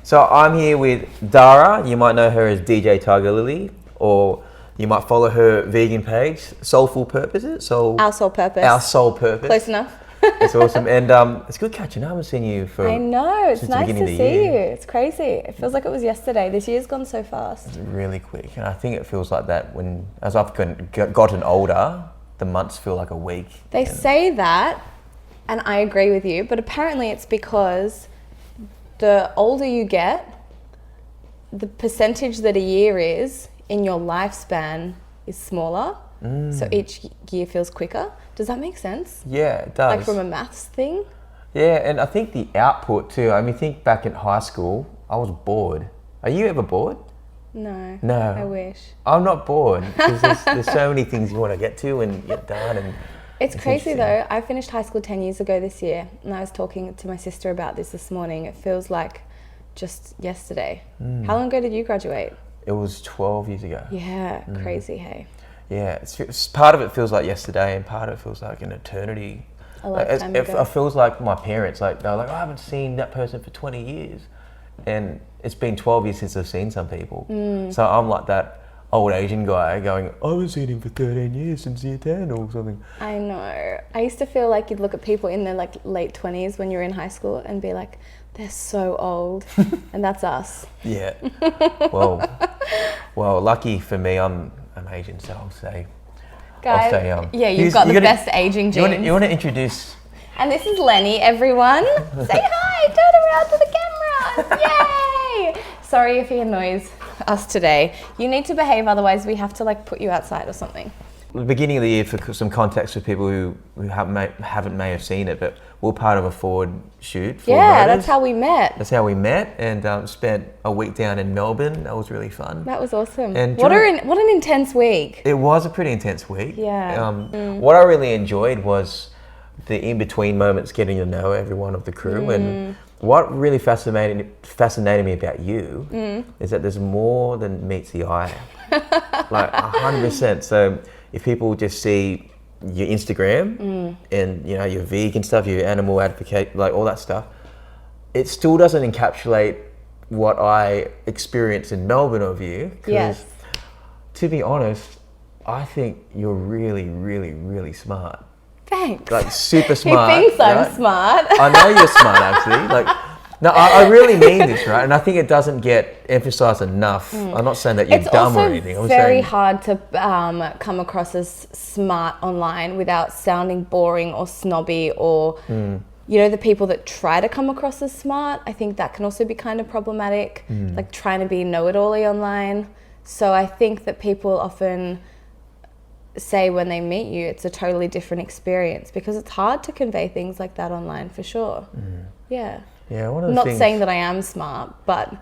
So I'm here with Dara. You might know her as DJ Tigerlily, or you might follow her vegan page, Soulful Purpose. Our Sole Purpose. Our Soul Purpose. Close enough. It's awesome, and it's good catching up. I haven't seen you for. I know, it's since the nice beginning to of the see year. you. It's crazy. It feels like it was yesterday. This year's gone so fast. It's really quick, and I think it feels like that as I've gotten older, the months feel like a week. They say that, and I agree with you, but apparently it's because the older you get, the percentage that a year is in your lifespan is smaller. So each year feels quicker. Does that make sense? Yeah, it does. Like from a maths thing? Yeah, and I think the output too. I mean, think back in high school, I was bored. Are you ever bored? No. No. I wish. I'm not bored because there's so many things you want to get to and get done. And It's crazy though. I finished high school 10 years ago this year, and I was talking to my sister about this morning. It feels like just yesterday. How long ago did you graduate? It was 12 years ago. Yeah, crazy, hey. Yeah, it's part of it feels like yesterday, and part of it feels like an eternity. A lifetime ago. It feels like my parents, they're like, I haven't seen that person for 20 years. And it's been 12 years since I've seen some people. So I'm like that old Asian guy going, I haven't seen him for 13 years since year 10 or something. I know. I used to feel like you'd look at people in their like late 20s when you're in high school and be like, they're so old. And that's us. Yeah. Well, lucky for me, I'm Asian, so I'll say. Guys, yeah, you've got the best aging genes. You want to introduce? And this is Lenny, everyone. Say hi, turn around to the camera. Yay! Sorry if he annoys us today. You need to behave, otherwise we have to like put you outside or something. The beginning of the year, for some context for people who haven't may have seen it, but we're part of a Ford shoot. Ford Yeah, Motors. that's how we met. That's how we met, and spent a week down in Melbourne. That was really fun. That was awesome. And what an intense week. It was a pretty intense week. Yeah. What I really enjoyed was the in-between moments, getting to know everyone of the crew. And what really fascinated me about you is that there's more than meets the eye. Like 100%. So if people just see your Instagram and your vegan stuff, your animal advocate, like all that stuff, it still doesn't encapsulate what I experienced in Melbourne of you. Yes. To be honest, I think you're really, really, really smart. Thanks. Like super smart. He thinks I'm smart. I know you're smart, actually. No, I really mean this, right? And I think it doesn't get emphasized enough. I'm not saying that you're dumb or anything. It's very hard to come across as smart online without sounding boring or snobby or, the people that try to come across as smart. I think that can also be kind of problematic, like trying to be know-it-all-y online. So I think that people often say when they meet you, it's a totally different experience because it's hard to convey things like that online for sure. Yeah. Yeah, one of the Not things... saying that I am smart, but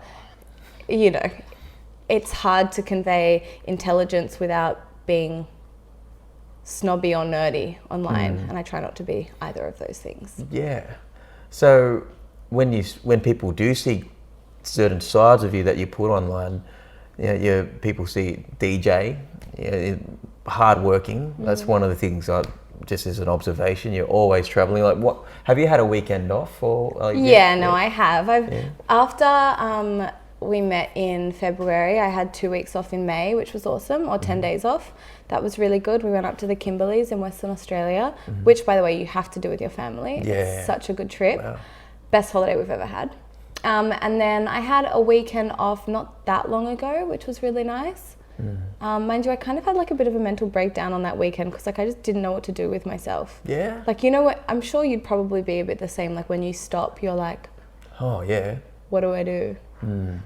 it's hard to convey intelligence without being snobby or nerdy online, and I try not to be either of those things. Yeah. So when people do see certain sides of you that you put online, people see DJ, hardworking. That's one of the things just as an observation, you're always traveling. Like, what have you had a weekend off or? I have. After we met in February, I had 2 weeks off in May, which was awesome, or 10 days off. That was really good. We went up to the Kimberleys in Western Australia, which, by the way, you have to do with your family. Yeah. It's such a good trip. Wow. Best holiday we've ever had. And then I had a weekend off not that long ago, which was really nice. Mind you, I kind of had like a bit of a mental breakdown on that weekend because I just didn't know what to do with myself. Yeah. Like, you know what? I'm sure you'd probably be a bit the same. Like when you stop, you're like, oh yeah, what do I do?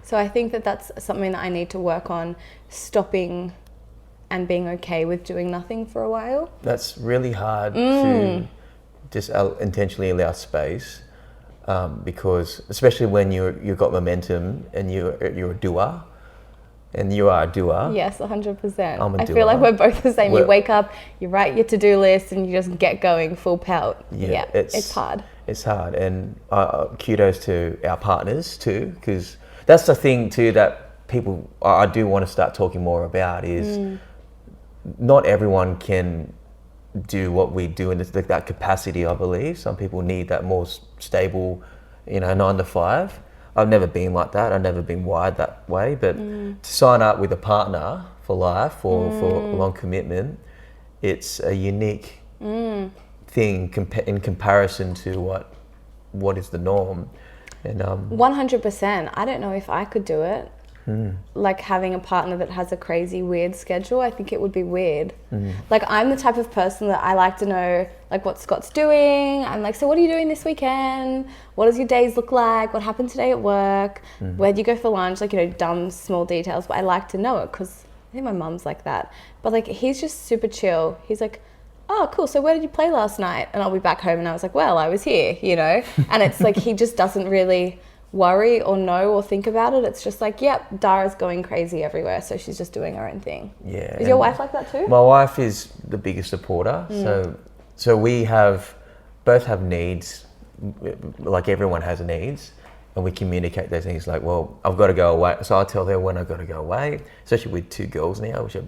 So I think that that's something that I need to work on, stopping and being okay with doing nothing for a while. That's really hard to just intentionally allow space, because especially when you've got momentum and you're a doer. And you are a doer. Yes, 100%. I'm a doer. I feel like we're both the same. You wake up, you write your to-do list, and you just get going full pelt. Yeah, it's hard. It's hard, and kudos to our partners too, because that's the thing too that people I do want to start talking more about is not everyone can do what we do in that capacity. I believe some people need that more stable, 9 to 5. I've never been like that. I've never been wired that way. But to sign up with a partner for life or for a long commitment, it's a unique thing in comparison to what is the norm. And 100%. I don't know if I could do it. Like having a partner that has a crazy weird schedule, I think it would be weird. Like I'm the type of person that I like to know like what Scott's doing. I'm like, so what are you doing this weekend? What does your days look like? What happened today at work? Where'd you go for lunch? Like, you know, dumb small details, but I like to know it because I think my mum's like that. But like he's just super chill. He's like, oh cool, so where did you play last night? And I'll be back home and I was like, well, I was here, you know. And it's like he just doesn't really worry or know or think about it. It's just like, yep, Dara's going crazy everywhere, so she's just doing her own thing. Yeah. Is your wife like that too? My wife is the biggest supporter. So we both have needs, like everyone has needs, and we communicate those things. Like, well, I've got to go away, so I tell her when I've got to go away. Especially with 2 girls now, which are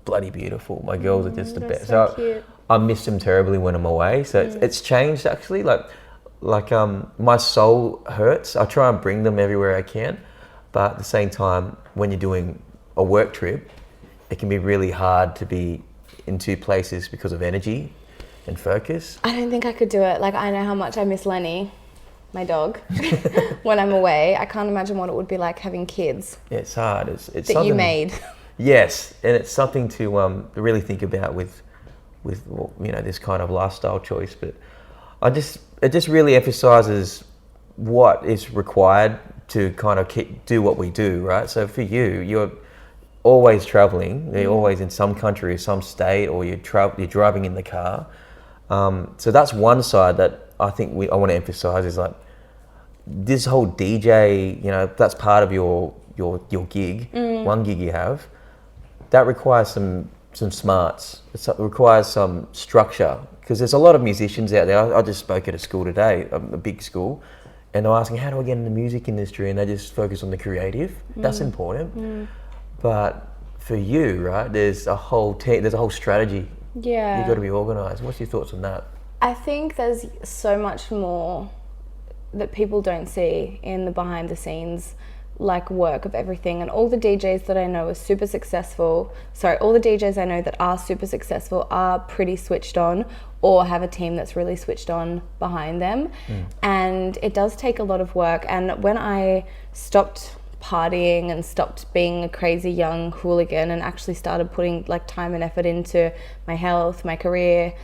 bloody beautiful. My girls are just the best. So cute. I miss them terribly when I'm away. So it's changed actually. Like my soul hurts. I try and bring them everywhere I can, but at the same time, when you're doing a work trip, it can be really hard to be in 2 places because of energy and focus. I don't think I could do it. Like, I know how much I miss Lenny, my dog, when I'm away. I can't imagine what it would be like having kids. Yeah, it's hard. It's that something you made. Yes, and it's something to really think about with you know, this kind of lifestyle choice. But it just really emphasizes what is required to kind of do what we do, right? So for you, you're always traveling. You're always in some country or some state, or you're driving in the car. So that's one side that I think I want to emphasize is like this whole DJ. You know, that's part of your gig. One gig you have that requires some smarts. It requires some structure. Because there's a lot of musicians out there. I just spoke at a school today, a big school, and they're asking, how do I get in the music industry? And they just focus on the creative. That's important. But for you, right, there's a whole team, there's a whole strategy. Yeah. You've got to be organised. What's your thoughts on that? I think there's so much more that people don't see in the behind the scenes like work of everything. And all the DJs that I know are super successful. Sorry, all the DJs I know that are super successful are pretty switched on or have a team that's really switched on behind them. And it does take a lot of work. And when I stopped partying and stopped being a crazy young hooligan and actually started putting like time and effort into my health, my career,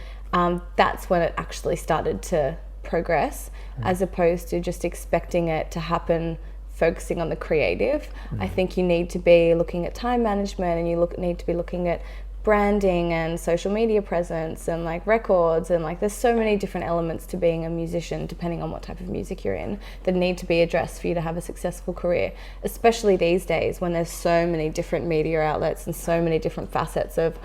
that's when it actually started to progress, as opposed to just expecting it to happen focusing on the creative. I think you need to be looking at time management, and you need to be looking at branding and social media presence and like records, and like there's so many different elements to being a musician depending on what type of music you're in that need to be addressed for you to have a successful career, especially these days when there's so many different media outlets and so many different facets of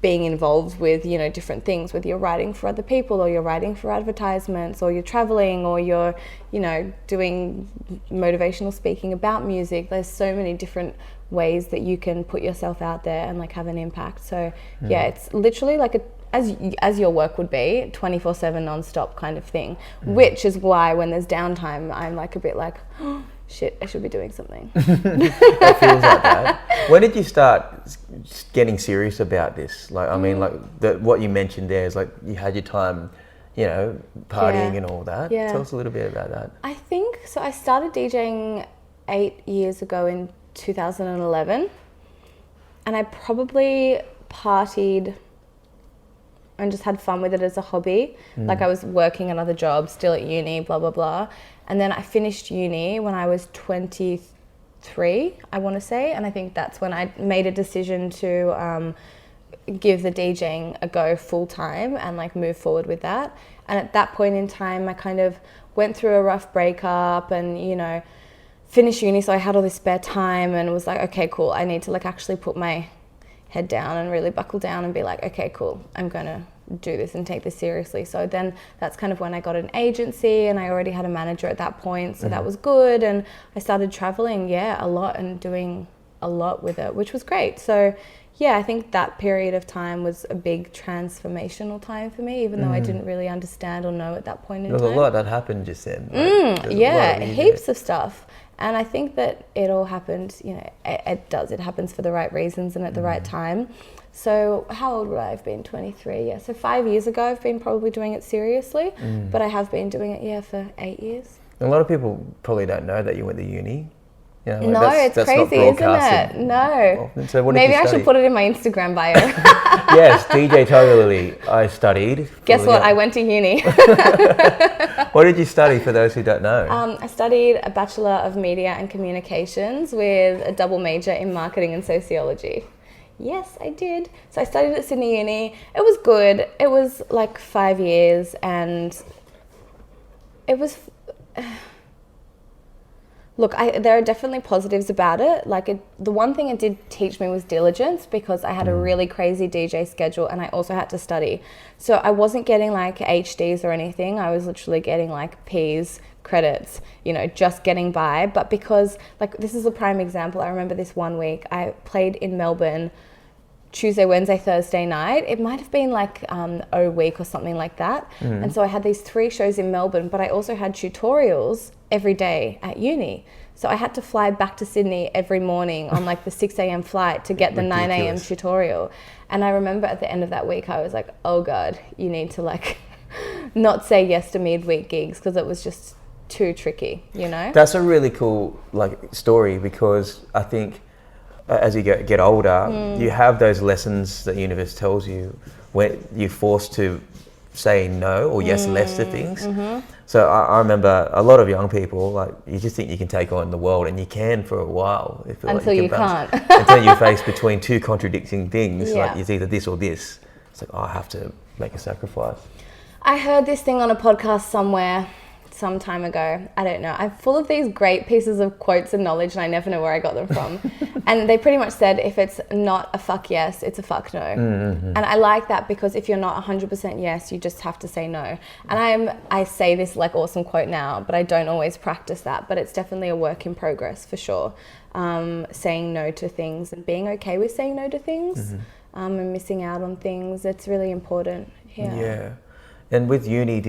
being involved with, you know, different things, whether you're writing for other people or you're writing for advertisements or you're traveling or you're, you know, doing motivational speaking about music. There's so many different ways that you can put yourself out there and like have an impact. So yeah, it's literally like as your work would be, 24/7 non-stop kind of thing, which is why when there's downtime, I'm like a bit like, oh, shit, I should be doing something. It feels like that. When did you start getting serious about this? Like, I mean, like what you mentioned there is like you had your time, you know, partying and all that. Yeah. Tell us a little bit about that. I think so. I started DJing 8 years ago in 2011, and I probably partied and just had fun with it as a hobby. Like I was working another job, still at uni, blah, blah, blah. And then I finished uni when I was 23, I want to say. And I think that's when I made a decision to give the DJing a go full time and like move forward with that. And at that point in time, I kind of went through a rough breakup and, you know, finished uni. So I had all this spare time and was like, okay, cool. I need to like actually put my head down and really buckle down and be like, okay, cool, I'm gonna do this and take this seriously. So then that's kind of when I got an agency, and I already had a manager at that point, so that was good. And I started traveling, a lot, and doing a a lot with it, which was great. So yeah, I think that period of time was a big transformational time for me, even though I didn't really understand or know at that point in time. There was a lot that happened just then. Right? Yeah, heaps of stuff. And I think that it all happened, you know, it does. It happens for the right reasons and at the right time. So how old would I have been? 23, yeah. So 5 years ago, I've been probably doing it seriously, but I have been doing it, yeah, for 8 years. A lot of people probably don't know that you went to uni. You know, No, it's crazy, isn't it? No. Often. So what did Maybe you I study? should put it in my Instagram bio. Yes, DJ Tigerlily. I studied. Guess what? I went to uni. What did you study for those who don't know? I studied a Bachelor of Media and Communications with a double major in marketing and sociology. Yes, I did. So I studied at Sydney Uni. It was good. It was like 5 years, and it was... Look, there are definitely positives about it. Like, the one thing it did teach me was diligence, because I had a really crazy DJ schedule and I also had to study. So I wasn't getting like HDs or anything. I was literally getting like Ps, credits, you know, just getting by. But because, like, this is a prime example. I remember this one week I played in Melbourne Tuesday, Wednesday, Thursday night. It might have been like O Week or something like that. And so I had these 3 shows in Melbourne, but I also had tutorials every day at uni. So I had to fly back to Sydney every morning on like the 6 a.m. flight to get the 9 a.m. tutorial. And I remember at the end of that week, I was like, oh God, you need to like not say yes to midweek gigs, because it was just too tricky, you know? That's a really cool like story, because I think as you get older, you have those lessons that the universe tells you when you're forced to say no or yes less to things. So I remember a lot of young people, like, you just think you can take on the world, and you can for a while. Until you can't. Until you're faced between 2 contradicting things, Yeah. like it's either this or this. It's like, oh, I have to make a sacrifice. I heard this thing on a podcast somewhere some time ago. I don't know. I'm full of these great pieces of quotes and knowledge, and I never know where I got them from. And they pretty much said, if it's not a fuck yes, it's a fuck no. And I like that, because if you're not 100% yes, you just have to say no. And I say this like awesome quote now, but I don't always practice that. But it's definitely a work in progress for sure. Saying no to things and being okay with saying no to things, and missing out on things. It's really important. Yeah. And with uni,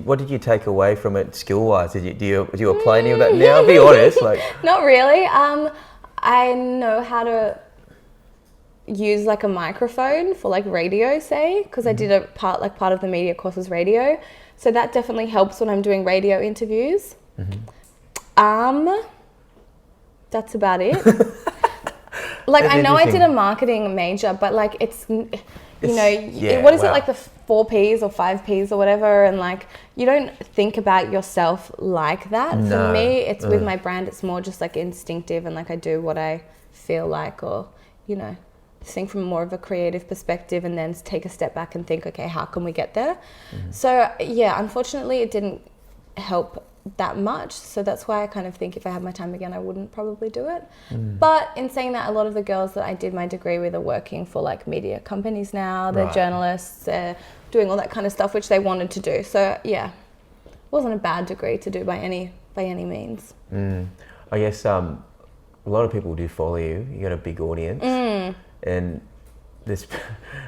what did you take away from it skill-wise? Do you apply any of that now? Be honest, like. Not really. I know how to use like a microphone for like radio, say, because I did a part of the media course was radio, so that definitely helps when I'm doing radio interviews. That's about it. Like, I know I did a marketing major, but like what is it, like the 4 Ps or 5 Ps or whatever, and like you don't think about yourself like that. No. For me, it's with my brand, it's more just like instinctive, and like I do what I feel like, or, you know, think from more of a creative perspective, and then take a step back and think, okay, how can we get there? So yeah, unfortunately it didn't help that much, so that's why I kind of think if I had my time again, I wouldn't probably do it. But in saying that, a lot of the girls that I did my degree with are working for like media companies now. They're journalists, they're doing all that kind of stuff which they wanted to do. So yeah, it wasn't a bad degree to do by any means. I guess a lot of people do follow you. You got a big audience, and this,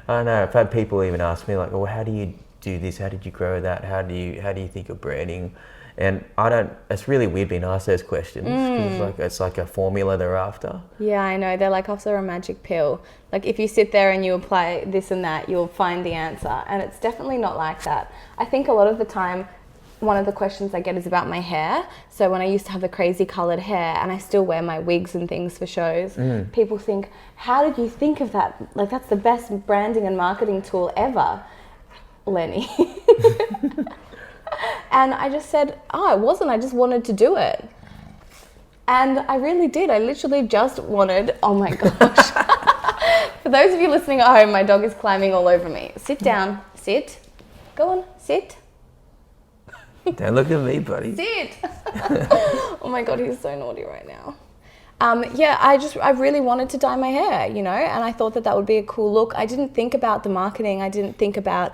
I don't know, I've had people even ask me like, "Oh, how do you do this? How did you grow that? How do you think of branding?" And it's really weird being asked those questions, because it's like a formula they're after. Yeah, I know. They're like after a magic pill. Like, if you sit there and you apply this and that, you'll find the answer. And it's definitely not like that. I think a lot of the time, one of the questions I get is about my hair. So when I used to have the crazy coloured hair, and I still wear my wigs and things for shows, people think, how did you think of that? Like, that's the best branding and marketing tool ever, Lenny. And I just said, oh, it wasn't. I just wanted to do it. And I really did. I literally just wanted, oh my gosh. For those of you listening at home, my dog is climbing all over me. Sit down. Sit. Go on. Sit. Don't look at me, buddy. Sit. Oh my God, he's so naughty right now. Yeah, I really wanted to dye my hair, you know, and I thought that would be a cool look. I didn't think about the marketing. I didn't think about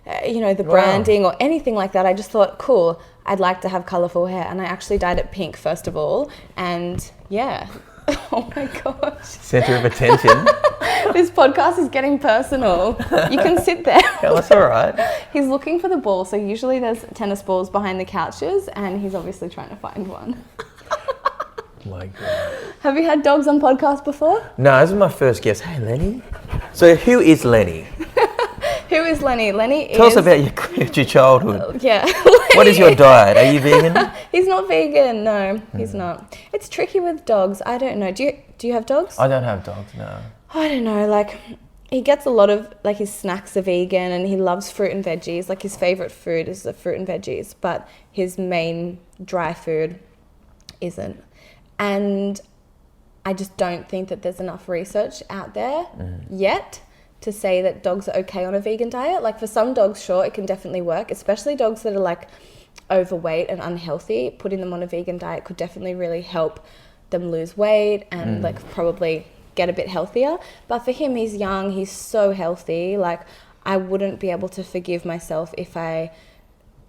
the branding or anything like that. I just thought, cool, I'd like to have colourful hair. And I actually dyed it pink, first of all. And yeah, Oh my gosh. Center of attention. This podcast is getting personal. You can sit there. Yeah, that's all right. He's looking for the ball. So usually there's tennis balls behind the couches and he's obviously trying to find one. My God. Have you had dogs on podcasts before? No, this is my first guest. Hey, Lenny. So who is Lenny? Who is Lenny? Tell us about your childhood. Yeah. What is your diet? Are you vegan? He's not vegan. No, he's not. It's tricky with dogs. I don't know. Do you have dogs? I don't have dogs, no. I don't know. Like, he gets a lot of, like, his snacks are vegan and he loves fruit and veggies. Like, his favorite food is the fruit and veggies, but his main dry food isn't. And I just don't think that there's enough research out there yet to say that dogs are okay on a vegan diet. Like, for some dogs, sure, it can definitely work, especially dogs that are like overweight and unhealthy. Putting them on a vegan diet could definitely really help them lose weight and like probably get a bit healthier. But for him, he's young, he's so healthy. Like, I wouldn't be able to forgive myself if I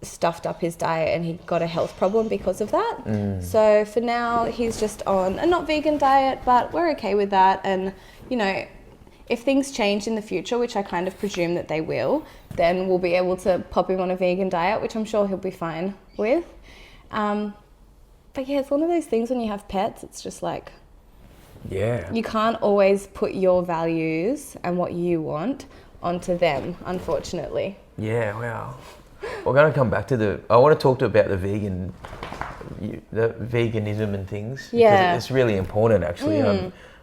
stuffed up his diet and he got a health problem because of that. So for now, he's just on a not vegan diet, but we're okay with that. And, you know, if things change in the future, which I kind of presume that they will, then we'll be able to pop him on a vegan diet, which I'm sure he'll be fine with. But yeah, it's one of those things when you have pets, it's just like, yeah, you can't always put your values and what you want onto them, unfortunately. Yeah, wow. We're going to come back to I want to talk about the veganism and things. Yeah. Because it's really important, actually.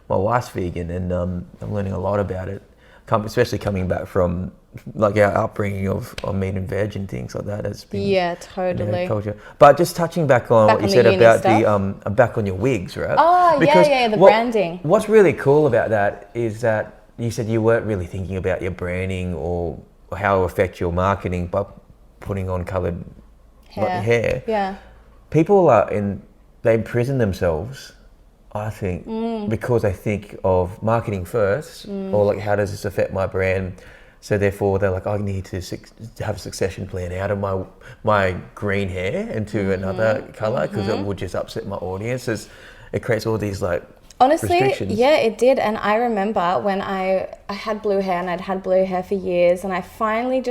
My wife's vegan and I'm learning a lot about it, especially coming back from like our upbringing of meat and veg and things like that. It's been, yeah, totally. Culture. But just touching back on what you said about the back on your wigs, right? Oh, because the branding. What's really cool about that is that you said you weren't really thinking about your branding or how it will affect your marketing, but putting on coloured hair. Yeah. People they imprison themselves, I think, because they think of marketing first, or like, how does this affect my brand? So therefore, they're like, I need to have a succession plan out of my green hair into another colour because it would just upset my audience. It creates all these like honestly, yeah, it did. And I remember when I had blue hair and I'd had blue hair for years, and I finally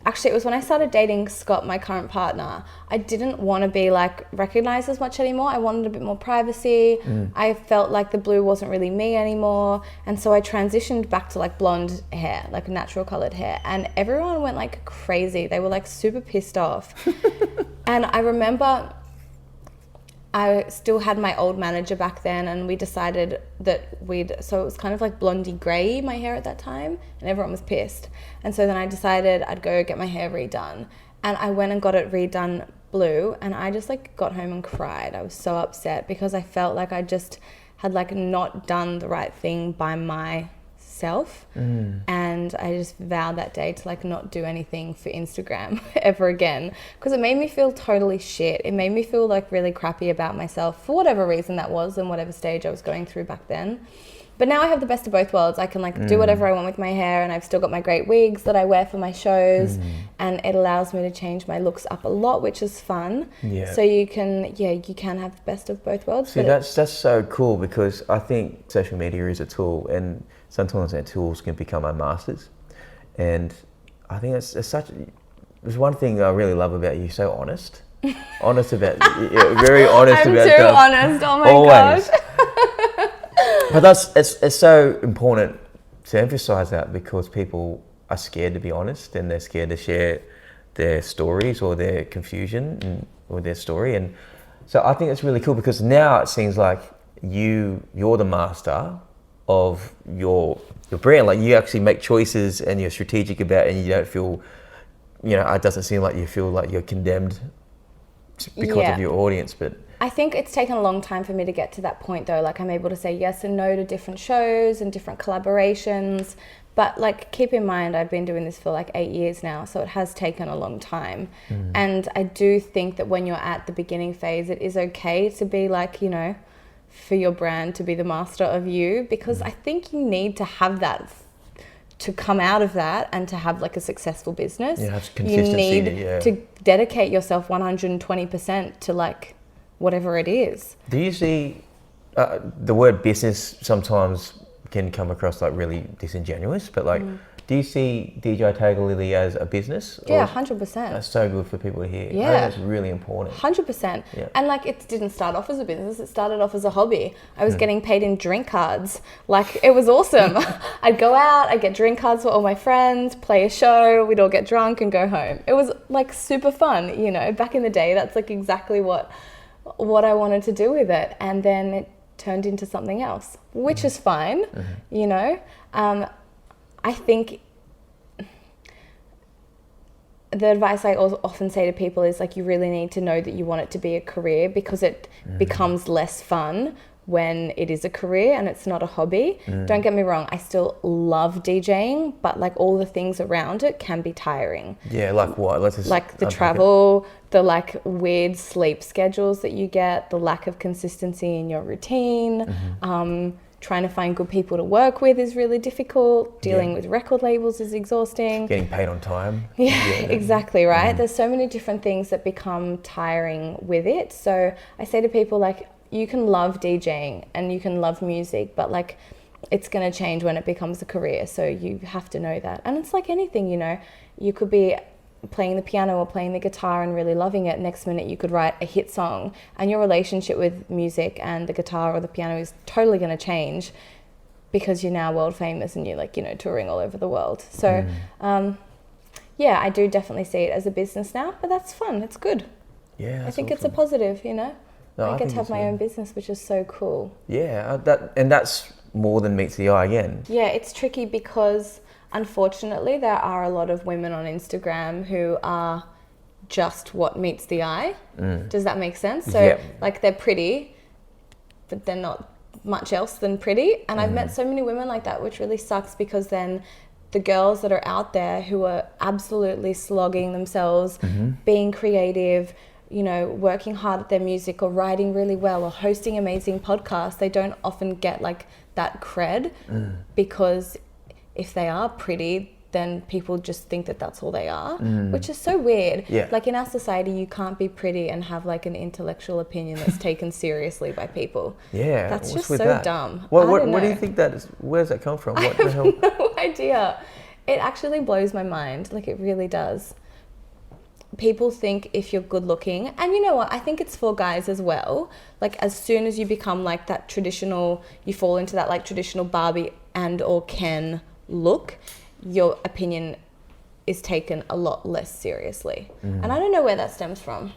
actually, it was when I started dating Scott, my current partner. I didn't want to be like recognized as much anymore. I wanted a bit more privacy. I felt like the blue wasn't really me anymore. And so I transitioned back to like blonde hair, like natural colored hair. And everyone went like crazy. They were like super pissed off. And I remember I still had my old manager back then, and we decided that so it was kind of like blondie grey, my hair at that time, and everyone was pissed. And so then I decided I'd go get my hair redone. And I went and got it redone blue, and I just like got home and cried. I was so upset because I felt like I just had like not done the right thing by myself. And I just vowed that day to like not do anything for Instagram ever again, because it made me feel totally shit. It made me feel like really crappy about myself for whatever reason that was and whatever stage I was going through back then. But now I have the best of both worlds. I can like do whatever I want with my hair, and I've still got my great wigs that I wear for my shows, and it allows me to change my looks up a lot, which is fun. Yeah. So you can have the best of both worlds. See, that's so cool, because I think social media is a tool, and sometimes our tools can become our masters. And I think there's one thing I really love about you. You're so honest. Honest about, very honest I'm about too stuff. honest. Oh my Always. gosh. But it's so important to emphasize that, because people are scared to be honest, and they're scared to share their stories or their confusion or their story. And so I think it's really cool, because now it seems like you're the master of your brand. Like, you actually make choices and you're strategic about it, and you don't feel, it doesn't seem like you feel like you're condemned because of your audience. But I think it's taken a long time for me to get to that point, though. Like, I'm able to say yes and no to different shows and different collaborations. But like, keep in mind, I've been doing this for like 8 years now, so it has taken a long time. And I do think that when you're at the beginning phase, it is okay to be like, for your brand to be the master of you, because I think you need to have that to come out of that and to have like a successful business. Yeah, have consistency. You need to dedicate yourself 120% to like whatever it is. Do you see, the word business sometimes can come across like really disingenuous, but like, do you see DJ Tigerlily as a business? Yeah, 100%. That's so good for people to hear. Yeah. I think that's really important. 100%. Yeah. And like, it didn't start off as a business, it started off as a hobby. I was getting paid in drink cards. Like, it was awesome. I'd go out, I'd get drink cards for all my friends, play a show, we'd all get drunk and go home. It was like super fun, you know, back in the day. That's like exactly what I wanted to do with it. And then it turned into something else, which is fine, you know. I think the advice I often say to people is like, you really need to know that you want it to be a career, because it becomes less fun when it is a career and it's not a hobby. Don't get me wrong, I still love DJing, but like all the things around it can be tiring. Yeah, like what? Let's just like the travel, the like weird sleep schedules that you get, the lack of consistency in your routine, trying to find good people to work with is really difficult. Dealing with record labels is exhausting. Getting paid on time. Yeah, exactly, right? There's so many different things that become tiring with it. So I say to people, like, you can love DJing and you can love music, but like, it's going to change when it becomes a career. So you have to know that. And it's like anything, you know, you could be playing the piano or playing the guitar and really loving it. Next minute you could write a hit song, and your relationship with music and the guitar or the piano is totally going to change because you're now world famous and you're like, you know, touring all over the world. So yeah, I do definitely see it as a business now, but that's fun. It's good. Yeah, I think it's a positive, you know. No, I get to have my own business, which is so cool. Yeah, that's more than meets the eye again. Yeah, it's tricky because unfortunately, there are a lot of women on Instagram who are just what meets the eye. Does that make sense? So, like, they're pretty, but they're not much else than pretty. And I've met so many women like that, which really sucks, because then the girls that are out there who are absolutely slogging themselves, being creative, you know, working hard at their music or writing really well or hosting amazing podcasts, they don't often get like that cred because if they are pretty, then people just think that that's all they are, which is so weird. Yeah. Like, in our society, you can't be pretty and have like an intellectual opinion that's taken seriously by people. Yeah, that's just with so that? dumb. What do you think that is? Where does that come from? What the hell? No idea. It actually blows my mind. Like, it really does. People think if you're good looking, and you know what, I think it's for guys as well. Like, as soon as you become like that traditional, you fall into that like traditional Barbie and or Ken look, your opinion is taken a lot less seriously. And I don't know where that stems from.